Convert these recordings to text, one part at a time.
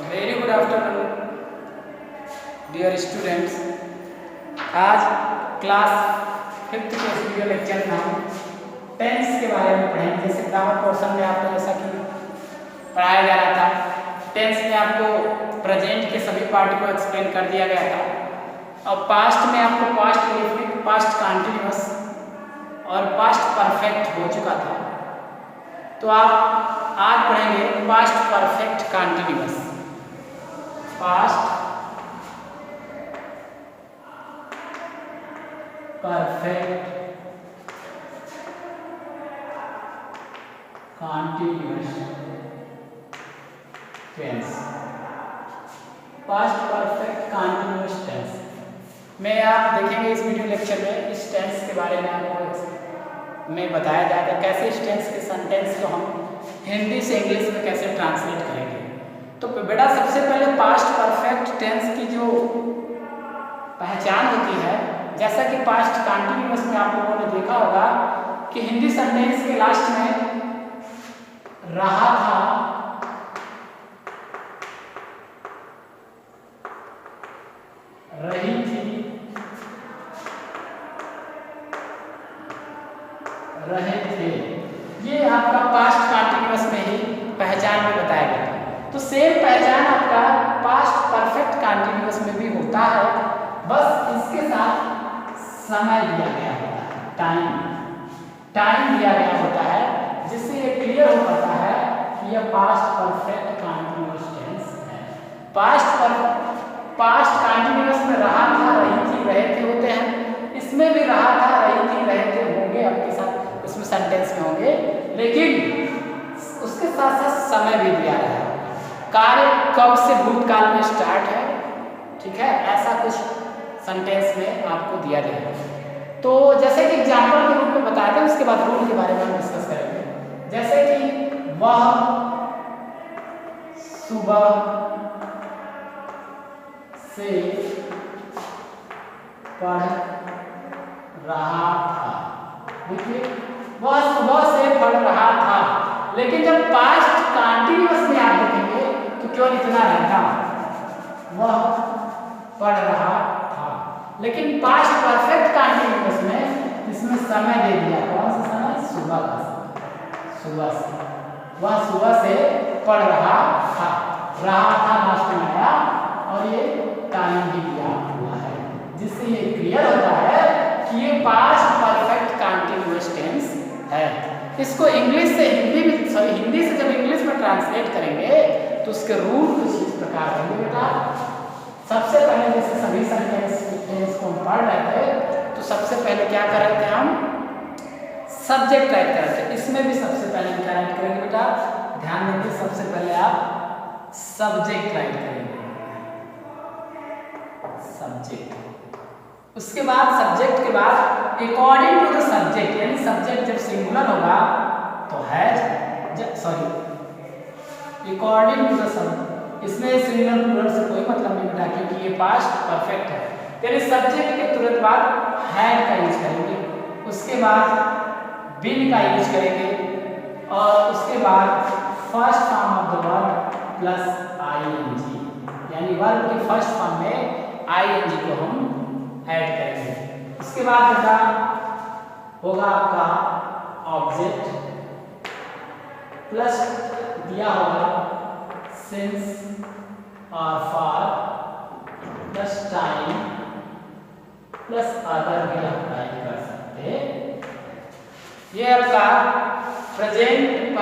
Very good afternoon dear students. आज class 5th के इस वीडियो लेक्चर में हम टेंस के बारे में पढ़ेंगे। जैसे ग्रामर पोर्शन में आपको जैसा कि पढ़ाया जा रहा था, टेंस में आपको प्रेजेंट के सभी पार्ट को एक्सप्लेन कर दिया गया था और पास्ट में आपको पास्ट परफेक्ट, पास्ट कंटिन्यूअस और पास्ट परफेक्ट हो चुका था। तो आप आज पढ़ेंगे past perfect continuous. Past perfect continuous tense. Past perfect continuous tense में आप देखेंगे इस वीडियो लेक्चर में इस टेंस के बारे में आपको में बताया जाएगा कैसे इस टेंस के सेंटेंस को हम हिंदी से इंग्लिश में कैसे ट्रांसलेट करेंगे। तो बेटा सबसे पहले पास्ट परफेक्ट टेंस की जो पहचान होती है, जैसा कि पास्ट कंटिन्यूअस में आप लोगों ने देखा होगा कि हिंदी सेंटेंस के लास्ट में रहा था, रही थी, रहे थे, ये आपका पास्ट कंटिन्यूअस में ही पहचान में बताया गया था। तो सेम पहचान आपका पास्ट परफेक्ट कंटिन्यूअस में भी होता है, बस इसके साथ समय दिया गया होता है, टाइम दिया गया होता है, जिससे ये क्लियर हो पाता है कि यह पास्ट परफेक्ट कंटिन्यूअस टेंस है। पास्ट कंटिन्यूअस में रहा था, रही थी, रहे थे होते हैं, इसमें भी रहा था, रही थी, रहे थे होंगे आपके साथ उसमें सेंटेंस में होंगे, लेकिन उसके साथ साथ समय भी दिया गया है। कार्य कब से भूतकाल में स्टार्ट है, ठीक है, ऐसा कुछ सेंटेंस में आपको दिया जाएगा। तो जैसे कि एग्जाम्पल के रूप में बताते हैं, उसके बाद रूल के बारे में हम डिस्कस करेंगे। जैसे कि वह सुबह से पढ़ रहा था। देखिए वह सुबह से पढ़ रहा था, लेकिन जब पास्ट कंटिन्यूअस में आप देखेंगे तो क्यों इतना रहता, वह पढ़ रहा था। लेकिन पास्ट परफेक्ट कंटिन्यूअस में इसमें समय दे दिया, कौन सा समय, सुबह का समय, सुबह से, वह सुबह से पढ़ रहा था, रहा था लास्ट में आया और ये टाइम भी दिया हुआ है, जिससे ये क्लियर होता है कि ये पास्ट परफेक्ट कंटिन्यूअस टेंस है। इसको इंग्लिश से हिंदी में, सॉरी हिंदी से जब इंग्लिश में ट्रांसलेट करेंगे तो उसके रूल कुछ इस प्रकार होंगे बेटा। सबसे पहले जैसे सभी सेंटेंस को हम पढ़ रहे थे, तो सबसे पहले क्या कर रहे थे, हम सब्जेक्ट राइट कर रहे थे। इसमें भी सबसे पहले हम क्या राइट करेंगे बेटा, ध्यान देंगे, सबसे पहले आप सब्जेक्ट राइट करेंगे, सब्जेक्ट। उसके बाद सब्जेक्ट के बाद अकॉर्डिंग टू द सब्जेक्ट, यानी सब्जेक्ट जब सिंगुलर होगा तो has, sorry according to the subject, इसमें सिंगुलर प्लूरल से कोई मतलब नहीं बेटा, क्योंकि ये पास्ट परफेक्ट है। यानी सब्जेक्ट के तुरंत बाद हैड का यूज करेंगे, उसके बाद बीन का यूज करेंगे और उसके बाद first form of the verb plus ING, यानी वर्ब के फर्स्ट फॉर्म में आईएनजी को हम ऐड करेंगे। इसके बाद बेटा होगा आपका ऑब्जेक्ट प्लस दिया होगा सिंस और for plus time plus other भी आप टाइप कर सकते हैं। ये आपका present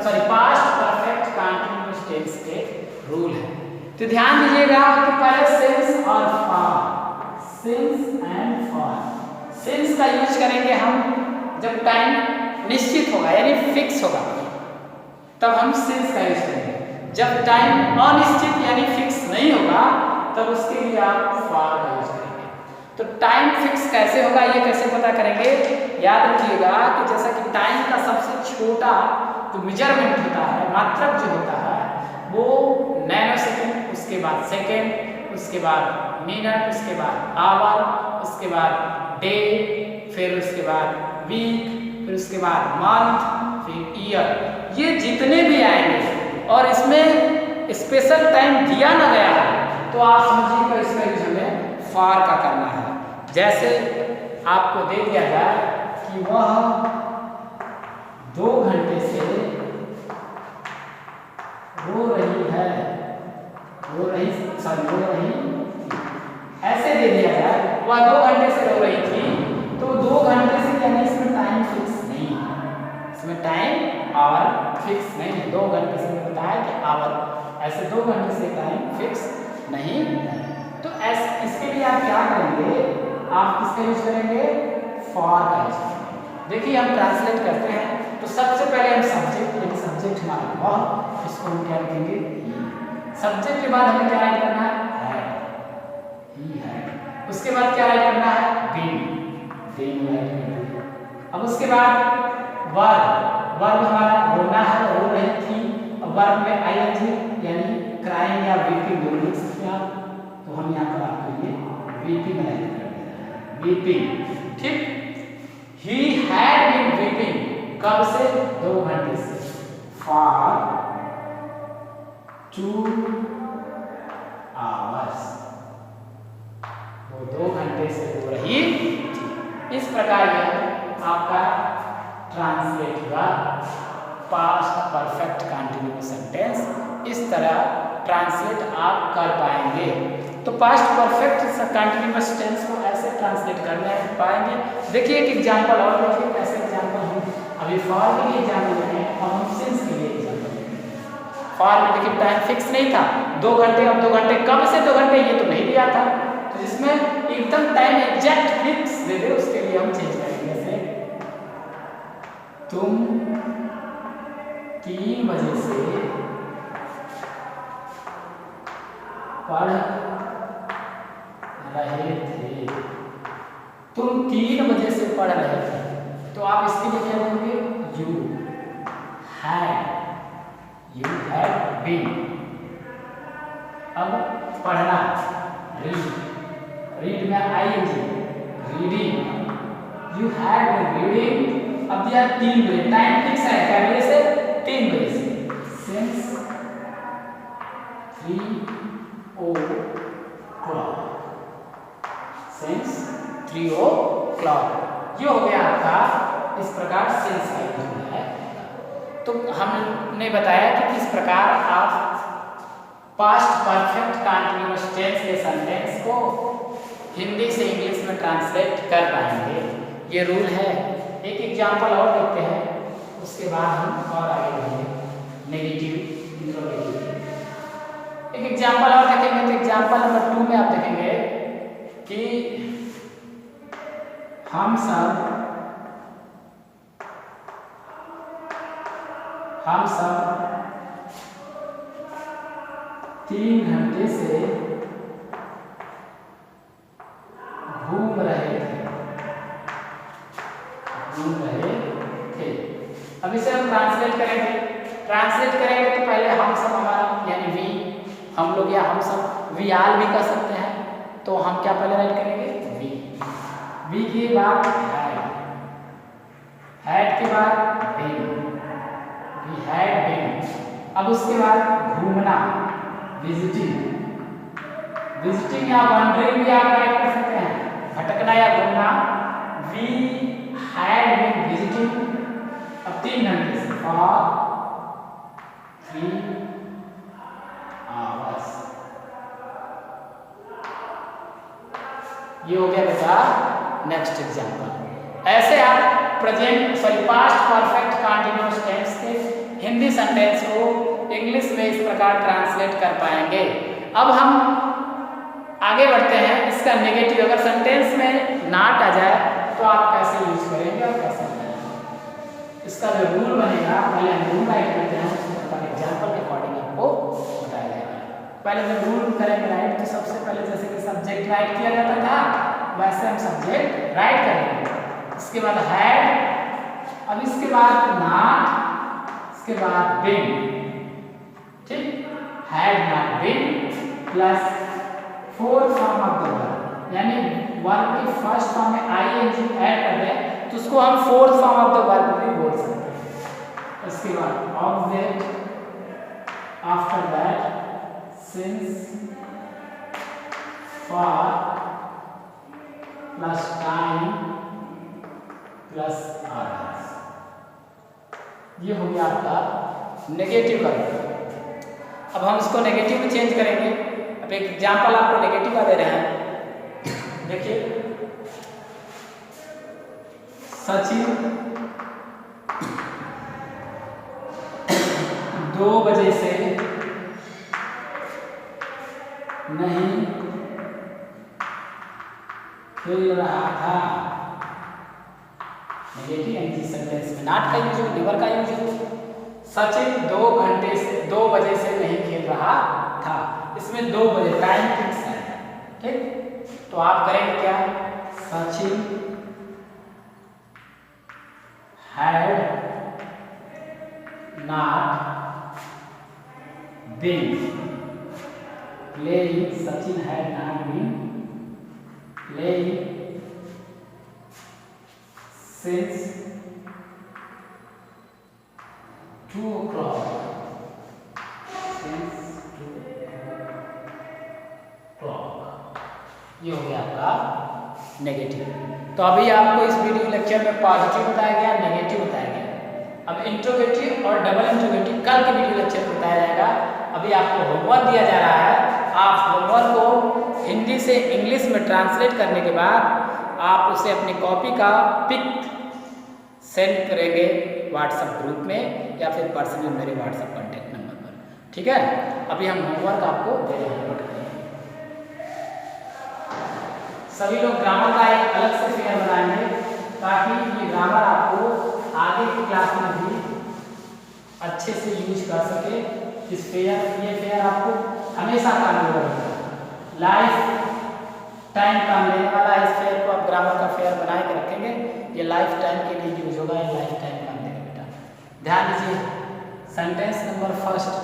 sorry past perfect continuous tense के रूल है। तो ध्यान दीजिएगा कि पहले सिंस और for, since and for, since का यूज करेंगे हम जब टाइम निश्चित होगा यानी फिक्स होगा, तब हम सिंस का यूज करेंगे। जब टाइम अनिश्चित यानी फिक्स नहीं होगा, तब उसके लिए आप फॉर का यूज करेंगे। तो टाइम फिक्स कैसे होगा, ये कैसे पता करेंगे, याद रखिएगा कि जैसा कि टाइम का सबसे छोटा जो मेजरमेंट होता है, मात्रक जो होता है, वो नैनो सेकेंड, उसके बाद सेकेंड, उसके बाद मिनट, उसके बाद आवर, उसके बाद डे, फिर उसके बाद वीक, फिर उसके बाद मंथ, फिर ईयर, ये जितने भी आएंगे और इसमें स्पेशल टाइम दिया ना गया है तो आप समझिएगा इसका यूज हमें फॉर का करना है। जैसे आपको दे दिया जाए कि वह 2 घंटे से रो रही है, रो रही ऐसे दे दिया जाए, वह 2 घंटे से रो रही थी, तो 2 घंटे से यानी इसमें टाइम फिक्स नहीं है, इसमें टाइम आवर फिक्स नहीं है। 2 घंटे से बताया कि आवर, ऐसे 2 घंटे से टाइम फिक्स नहीं है। तो ऐसे इसके लिए आप क्या करेंगे, आप किसका यूज करेंगे, फॉर का यूज करेंगे। देखिए हम ट्रांसलेट करते हैं तो सबसे पहले हम सब्जेक्ट, यदि सब्जेक्ट हमारा वह, इसको हम क्या लिखेंगे, सब्जेक्ट के बाद हमें क्या राइट करना है, ही है। उसके बाद क्या राइट करना है, बीन राइट करना है। अब उसके बाद वर्ब, वर्ब हमारा रोना है, रो रही थी, और वर्ब में आईएनजी यानी क्राइंग या वीपिंग दोनों लिख सकते हैं आप, तो हम यहाँ पर आपके लिए वीपिंग राइट कर रहे हैं, वीपिंग, ठीक। ही हैड बीन वीपिंग, कब से, 2 घंटे से, फॉर 2 आवर्स, वो 2 घंटे से रो रही थी। इस प्रकार यह आपका ट्रांसलेट हुआ पास्ट परफेक्ट कंटिन्यूअस सेंटेंस। इस तरह ट्रांसलेट आप कर पाएंगे। तो पास्ट परफेक्ट कंटिन्यूअस टेंस को ऐसे ट्रांसलेट करने पाएंगे। देखिए एक एग्जांपल और देखिए, कैसे एग्जांपल हम अभी फॉर के लिए एग्जांपल लेंगे, हम सिंस के लिए एग्जांपल लेंगे। फॉर में देखिए टाइम फिक्स नहीं था, 2 घंटे, अब 2 घंटे, कब से 2 घंटे ये तो नहीं दिया था, तो जिसमें एकदम टाइम एग्जैक्ट फिक्स दे दे, उसके लिए हम चेंज करेंगे। जैसे तुम 3 बजे से पढ़ रहे थे, तुम 3 बजे से पढ़ रहे थे, तो आप इसके लिए क्या करेंगे, यू हैड बीन। अब पढ़ना, रीड में ING, reading, you had been reading. अब दिया 3 बजे, टाइम फिक्स है, क्या बजे से, 3 बजे से, सिंस 3 o'clock, सिंस 3 o'clock। ये हो गया आपका इस प्रकार सिंस का यूज है। तो हमने बताया कि किस प्रकार आप पास्ट परफेक्ट कंटिन्यूअस टेंस के सेंटेंस को हिंदी से इंग्लिश में ट्रांसलेट कर पाएंगे। ये रूल है। एक एग्जांपल और देखते हैं, उसके बाद हम और आगे बढ़ेंगे नेगेटिव इंट्रोगेटिव। एक एग्जांपल और देखेंगे, तो एग्जांपल नंबर 2 में आप देखेंगे कि हम सब 3 घंटे से घूम रहे थे। अब इसे हम ट्रांसलेट करेंगे। तो पहले हम सब हमारा यानी वी, हम लोग या हम सब, वी आल भी कर सकते हैं। तो हम क्या पहले राइट करेंगे, वी के बाद हैड के बाद बीन, वी हैड बीन। अब उसके बाद घूमना, विजिटिंग या वंडरिंग भी आप राइट कर सकते हैं, भटकना या घूमना, वी हैड बीन विजिटिंग। अब 3 घंटे से, फॉर 3 आवर्स। ये हो गया बेटा नेक्स्ट एग्जांपल। ऐसे आप पास्ट परफेक्ट कंटिन्यूअस टेंस के हिंदी सेंटेंस को इंग्लिश में इस प्रकार ट्रांसलेट कर पाएंगे। अब हम आगे बढ़ते हैं। इसका नेगेटिव, अगर सेंटेंस में नॉट आ जाए तो आप कैसे यूज करेंगे और कैसे नहीं। इसका जो रूल बनेगा, पहले हम रूल राइट करते हैं, उसके एग्जांपल के अकॉर्डिंग आपको बताया जाएगा। पहले जब रूल करेंगे राइट, तो सबसे पहले जैसे कि सब्जेक्ट राइट किया जाता था, वैसे हम सब्जेक्ट राइट करेंगे। इसके बाद हैड, अब इसके बाद नॉट, इसके बाद बीन, ठीक, had not been plus fourth form of the verb, यानी वर्ब के फर्स्ट फॉर्म में आईएनजी ऐड कर दें तो उसको हम fourth form of the verb भी बोल सकते हैं। इसके बाद object, after that since for plus time plus hours. ये हो गया आपका नेगेटिव का रूप। अब हम इसको नेगेटिव में चेंज करेंगे। अब एक एग्जांपल आपको नेगेटिव का दे रहे हैं, देखिए सचिन 2 बजे से नहीं खेल रहा था। नेगेटिव यानी सेंटेंस में नॉट का यूज हो, नेवर का यूज हो। सचिन 2 बजे से नहीं खेल रहा था। इसमें 2 बजे टाइम फिक्स है, ठीक। तो आप करेंगे क्या, Sachin had not been playing. Sachin had not been playing since 2 o'clock. Since 2 o'clock. ये हो गया आपका नेगेटिव। तो अभी आपको इस वीडियो लेक्चर में पॉजिटिव बताया गया, नेगेटिव बताया गया। अब इंट्रोगेटिव और डबल इंट्रोगेटिव कल के वीडियो लेक्चर में बताया जाएगा। अभी आपको होमवर्क दिया जा रहा है। आप होमवर्क को हिंदी से इंग्लिश में ट्रांसलेट करने के बाद आप उसे अपनी कॉपी का पिक सेंड करेंगे व्हाट्सएप ग्रुप में या फिर पर्सनल मेरे व्हाट्सएप कॉन्टैक्ट नंबर पर, ठीक है। अभी हम होमवर्क आपको दे रहे हैं। सभी लोग ग्रामर का एक अलग से फेयर बनाएंगे ताकि ये ग्रामर आपको आगे की क्लास में भी अच्छे से यूज कर सके। ये फेयर आपको हमेशा काम में रहेगा, लाइफ टाइम काम लेने वाला। इस फेयर को आप ग्रामर का फेयर बना के रखेंगे, ये लाइफ टाइम के लिए यूज होगा, ये लाइफ टाइम काम देगा बेटा। ध्यान दीजिए, सेंटेंस नंबर फर्स्ट,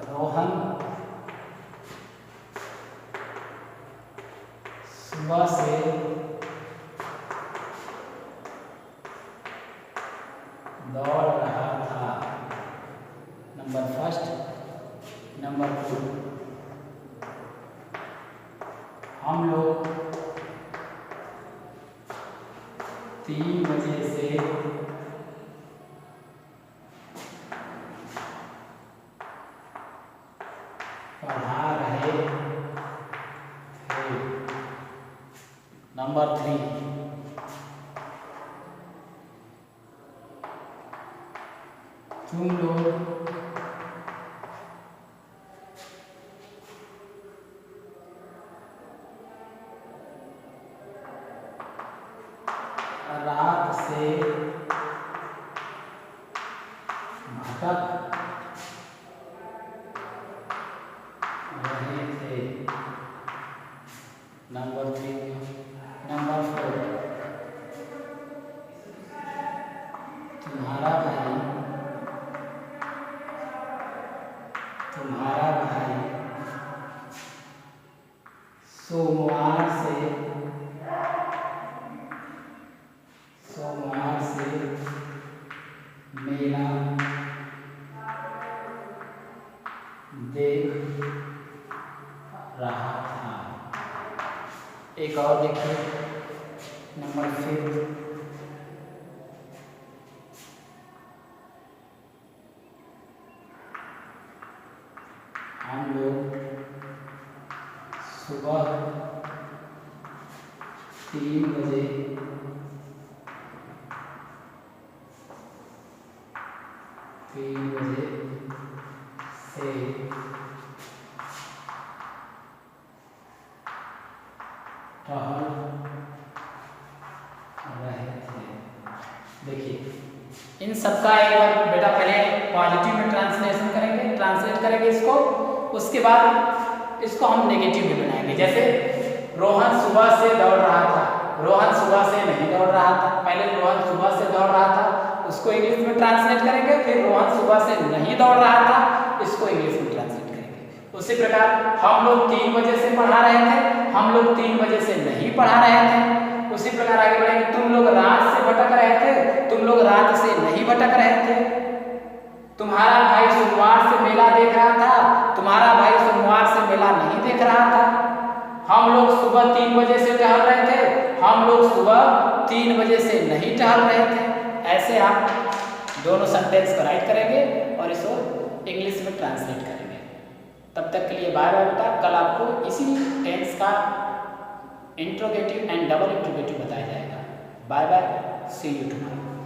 रोहन सुबह से दौड़ रहा था। Number first. नंबर 2, हम लोग 3 बजे से पढ़ा रहे थे। नंबर 3, तुम लोग रात से भटक रहे थे। नंबर 3। नंबर 4, तुम्हारा भाई सोमवार से मेला देख रहा था। एक और देखिए, नंबर 5, हम लोग सुबह 3 बजे से टहल रहे थे। देखिए, इन सबका एक बार बेटा पहले पॉजिटिव में ट्रांसलेट करेंगे इसको, उसके बाद इसको हम नेगेटिव में बनाएंगे। जैसे रोहन सुबह से दौड़ रहा था, रोहन सुबह से नहीं दौड़ रहा था। पहले रोहन सुबह से दौड़ रहा था, उसको इंग्लिश में ट्रांसलेट करेंगे। फिर रोहन सुबह से नहीं दौड़ रहा था, इसको इंग्लिश में ट्रांसलेट करेंगे। उसी प्रकार हम लोग 3 बजे से पढ़ा रहे थे, हम लोग 3 बजे से नहीं पढ़ा रहे थे। उसी प्रकार आगे बढ़ेंगे, तुम लोग रात से भटक रहे थे, तुम लोग रात से नहीं भटक रहे थे। तुम्हारा भाई सोमवार से मेला देख रहा था, तुम्हारा भाई सोमवार से मेला नहीं देख रहा था। हम लोग सुबह 3 बजे से टहल रहे थे, हम लोग सुबह 3 बजे से नहीं टहल रहे थे। ऐसे आप दोनों सेंटेंस को राइट करेंगे और इसको इंग्लिश में ट्रांसलेट करेंगे। तब तक के लिए बाय बाय बेटा। कल आपको इसी टेंस का इंट्रोगेटिव एंड डबल इंट्रोगेटिव बताया जाएगा। Bye bye, see you tomorrow.